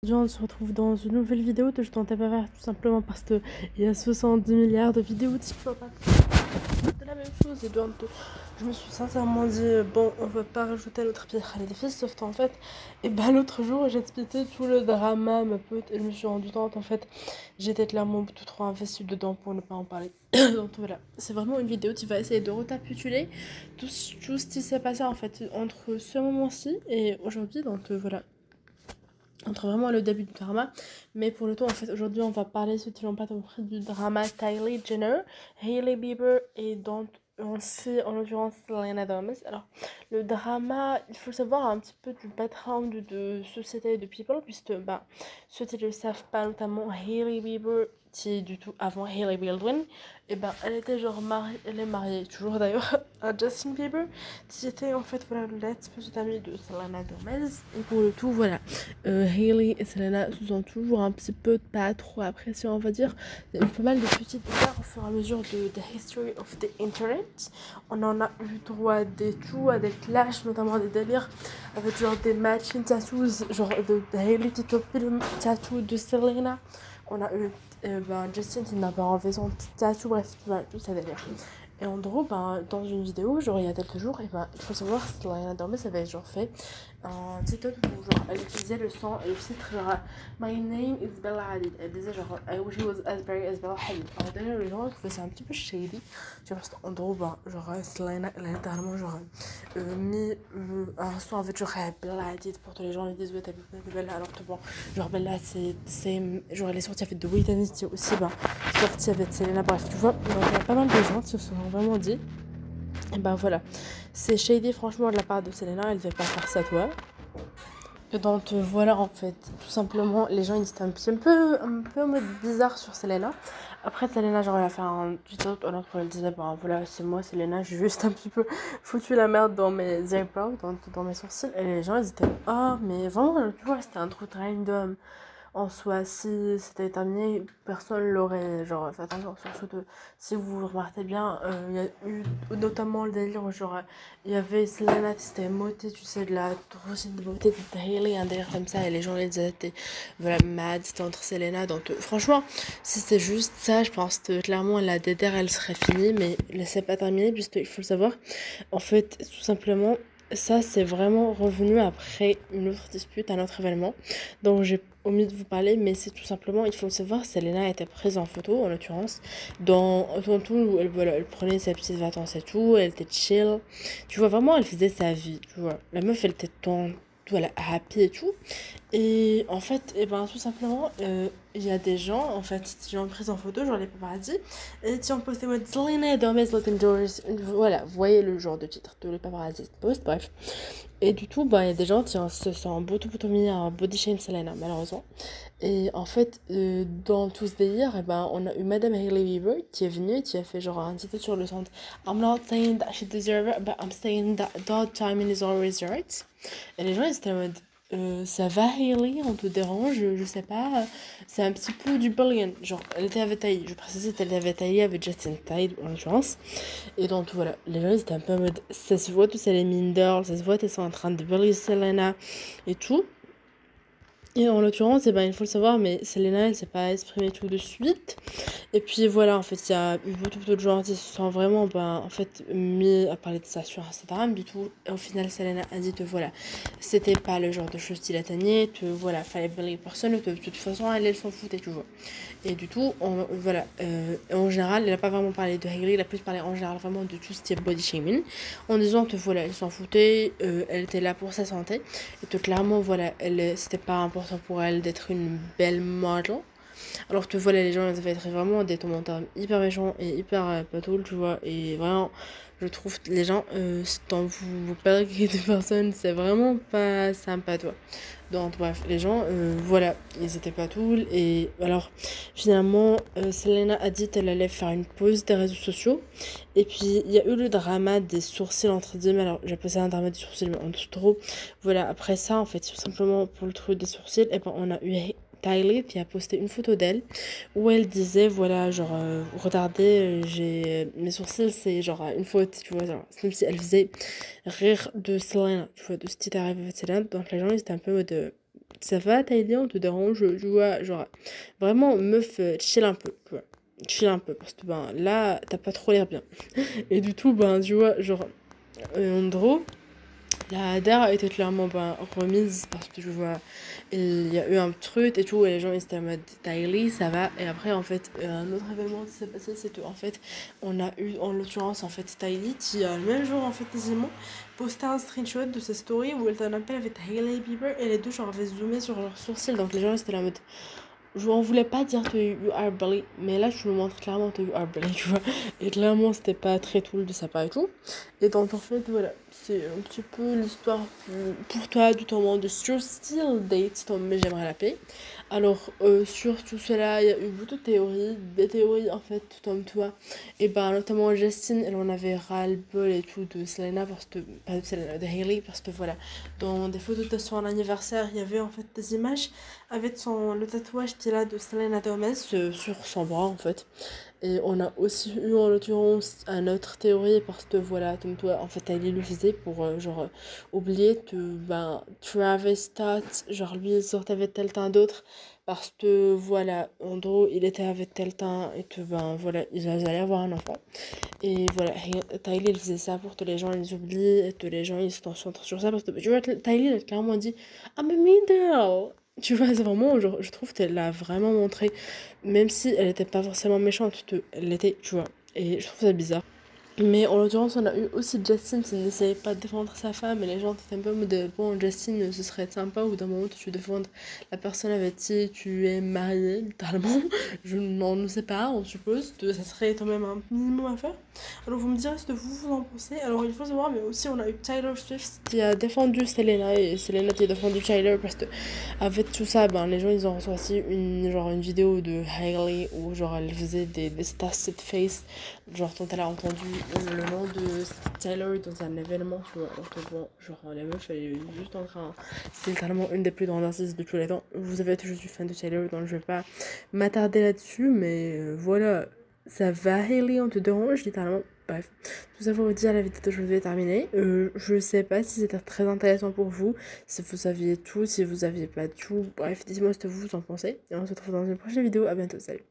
Aujourd'hui, on se retrouve dans une nouvelle vidéo que je tentais pas faire tout simplement parce qu'il y a 70 milliards de vidéos TikTok. C'est la même chose et donc je me suis sincèrement dit bon, on va pas rajouter l'autre pierre à l'édifice, sauf qu'en fait, et ben l'autre jour j'ai expliqué tout le drama, ma pote, et je me suis rendu compte en fait, j'étais clairement tout trop investie dedans pour ne pas en parler. Donc voilà, c'est vraiment une vidéo qui va essayer de récapituler tout ce qui s'est passé en fait entre ce moment-ci et aujourd'hui, donc voilà. Entre vraiment le début du drama, mais pour le tout en fait aujourd'hui on va parler ceux qui n'ont pas compris du drama Kylie Jenner, Hailey Bieber et donc aussi en l'occurrence Selena Gomez. Alors le drama, il faut savoir un petit peu du background de société et de people puisque bah ceux qui ne le savent pas, notamment Hailey Bieber qui est du tout avant Hailey Baldwin, et ben elle était genre mariée, elle est mariée toujours d'ailleurs à Justin Bieber qui était en fait voilà l'ex-petite amie de Selena Gomez. Et pour le tout voilà, Hailey et Selena se sont toujours un petit peu pas trop appréciés, on va dire. Il y a eu pas mal de petites histoires au fur et à mesure de The History of the Internet. On en a eu droit à des tout, à des clashs, notamment des délires avec genre des matching tattoos, genre de Hailey qui copie le tattoo de Selena. On a eu Justin qui n'a pas enlevé son petit tattoo, bref, voilà, tout ça délire. Et en gros, dans une vidéo, genre il y a quelques jours, et il faut savoir que Selena Gomez avait genre fait un TikTok où genre elle utilisait le son et le titre genre My name is Bella Hadid. Elle disait genre I wish he was as big as Bella Hadid. Alors d'ailleurs les gens trouvaient ça un petit peu shady. Tu vois, parce qu'en gros, genre Selena elle a littéralement genre mis un son avec genre Bella Hadid pour que les gens lui disent ouais t'es plus belle alors que bon, genre Bella c'est genre elle est sortie avec The Weeknd aussi sortie avec Selena, bref tu vois, donc il y a pas mal de gens qui se sont vraiment dit et ben voilà, c'est shady franchement de la part de Selena, elle devait pas faire ça toi. Et donc voilà en fait, tout simplement les gens ils étaient un peu en mode bizarre sur Selena. Après Selena genre elle a fait un TikTok alors qu'elle disait bah voilà c'est moi Selena, j'ai juste un petit peu foutu la merde dans mes eyebrows, dans mes sourcils et les gens ils étaient ah mais vraiment tu vois c'était un truc random. En soi, si c'était terminé, personne l'aurait genre fait attention. Surtout si vous remarquez bien, il y a eu notamment le délire genre il y avait Selena qui s'était motée, tu sais, de la routine de beauté de Hailey, un délire comme ça, et les gens les étaient voilà mad, c'était entre Selena. Donc franchement, si c'était juste ça, je pense que clairement la DDR elle serait finie, mais c'est pas terminé puisqu'il faut le savoir. En fait, tout simplement. Ça, c'est vraiment revenu après une autre dispute, un autre événement. Donc, j'ai omis de vous parler, mais c'est tout simplement, il faut le savoir, Selena était prise en photo, en l'occurrence, dans tout où elle, voilà, elle prenait ses petites vacances et tout, elle était chill. Tu vois, vraiment, elle faisait sa vie, tu vois. La meuf, elle était voilà, happy et tout. Et en fait, et ben, tout simplement, il y a des gens, en fait, qui ont pris en photo, genre les paparazzi, et qui ont posté mode Selena Gomez looking Doors. Voilà, vous voyez le genre de titre de les paparazzi post, bref. Et du tout, il y a des gens qui se sont beaucoup mis à body shame Selena, malheureusement. Et en fait, dans tout ce délire, on a eu Madame Hailey Bieber qui est venue, qui a fait genre un titre sur le son I'm not saying that she deserves it, but I'm saying that timing is always right. Et les gens, ils étaient en mode, ça va Hailey, on te dérange, je sais pas, c'est un petit peu du bullying. Genre, elle était avec Hailey, je précise, elle était avec Hailey, avec Justin Tide en l'occurrence. Et donc voilà, les gens ils étaient un peu en mode, ça se voit tous c'est les mean girls, ça se voit qu'elles sont en train de bully Selena et tout. Et en l'occurrence, il faut le savoir, mais Selena, elle s'est pas exprimée tout de suite. Et puis voilà, en fait, il y a eu beaucoup de gens qui se sont vraiment, en fait, mis à parler de ça sur Instagram, du tout. Et au final, Selena a dit que voilà, c'était pas le genre de choses qu'il atteignait, que voilà, fallait balayer personne, que de toute façon, elle s'en foutait toujours. Et du tout, voilà, en général, elle a pas vraiment parlé de Hailey, elle a plus parlé en général vraiment de tout ce qui est body shaming, en disant que voilà, elle s'en foutait, elle était là pour sa santé, et que clairement, voilà, c'était pas important pour elle d'être une belle model. Alors que voilà, les gens ils avaient été vraiment des commentaires hyper méchants et hyper pas cool, tu vois. Et vraiment, je trouve que les gens, quand vous parlez de personnes, c'est vraiment pas sympa, toi. Donc bref, les gens, voilà, ils étaient pas cool. Et alors, finalement, Selena a dit qu'elle allait faire une pause des réseaux sociaux. Et puis, il y a eu le drama des sourcils entre guillemets. Alors, j'ai appelé ça un drama des sourcils, mais en tout trop. Voilà, après ça, en fait, tout simplement pour le truc des sourcils, et on a eu Kylie qui a posté une photo d'elle où elle disait voilà genre regardez j'ai mes sourcils c'est genre une faute tu vois genre c'est comme si elle faisait rire de Selena tu vois de ce qui est arrivé avec Selena donc les gens ils étaient un peu en mode Ça va, Tyler, on te dérange, tu vois, genre, vraiment, meuf, chill un peu, tu vois. Chill un peu, parce que, ben, là, t'as pas trop l'air bien. Et du tout, ben, tu vois, genre, en gros, la DAR a été clairement ben, remise parce que je vois, il y a eu un truc et tout, et les gens ils étaient en mode Tylee, ça va. Et après, en fait, un autre événement qui s'est passé, c'est que, en fait, on a eu, en l'occurrence, en fait, Tylee qui, le même jour, en fait, quasiment, postait un screenshot de sa story où elle était en appel avec Hailey Bieber et les deux, genre, avaient zoomé sur leurs sourcils. Donc les gens ils étaient là en mode. Je en voulais pas dire que you are bully, mais là je me montre clairement que you are bully, tu vois. Et clairement c'était pas très cool de sa part et tout. Et donc en fait voilà, c'est un petit peu l'histoire pour toi du moment de Still Date, mais j'aimerais la paix. Alors sur tout cela, il y a eu beaucoup de théories, des théories en fait comme toi. Et ben notamment Justine, elle en avait ras-le-bol et tout de Selena, parce que, pas de Selena, de Hailey, parce que voilà, dans des photos de son anniversaire, il y avait en fait des images avec le tatouage qu'il a de Selena Gomez sur son bras en fait. Et on a aussi eu en l'occurrence un autre théorie parce que voilà, comme toi, en fait, elle le faisait pour oublier que ben, Travis Scott, genre lui, il sortait avec quelqu'un d'autre parce que voilà, en gros, il était avec quelqu'un et que ben voilà, ils allaient avoir un enfant. Et voilà, Tyler il faisait ça pour que les gens ils oublient et que les gens ils se concentrent sur ça parce que tu vois, Tyler il a clairement dit I'm a middle. Tu vois, c'est vraiment, genre, je trouve qu'elle l'a vraiment montré, même si elle était pas forcément méchante, elle l'était, tu vois. Et je trouve ça bizarre. Mais en l'occurrence, on a eu aussi Justin qui n'essayait pas de défendre sa femme, et les gens étaient un peu en mode bon, Justin, ce serait sympa ou d'un moment où tu défendes la personne avec qui tu es marié, littéralement. Je n'en sais pas, on suppose que ça serait quand même un minimum à faire. Alors vous me direz ce que vous en pensez. Alors il faut savoir, mais aussi on a eu Tyler Swift qui a défendu Selena, et Selena qui a défendu Tyler parce que avec tout ça, ben les gens ils ont ressorti une vidéo de Hailey où genre elle faisait des stars set face, genre quand elle a entendu le nom de Taylor dans un événement, tu vois. Donc bon, genre la meuf elle est juste en train, c'est littéralement une des plus grandes artistes de tous les temps. Vous savez que je suis fan de Taylor, donc je vais pas m'attarder là-dessus, mais voilà, ça va. Hailey, on te dérange littéralement. Bref, tout ça pour vous dire, la vidéo d'aujourd'hui est terminée. Je sais pas si c'était très intéressant pour vous, si vous saviez tout, si vous aviez pas tout. Bref, dites-moi ce que vous en pensez. Et on se retrouve dans une prochaine vidéo. À bientôt, salut.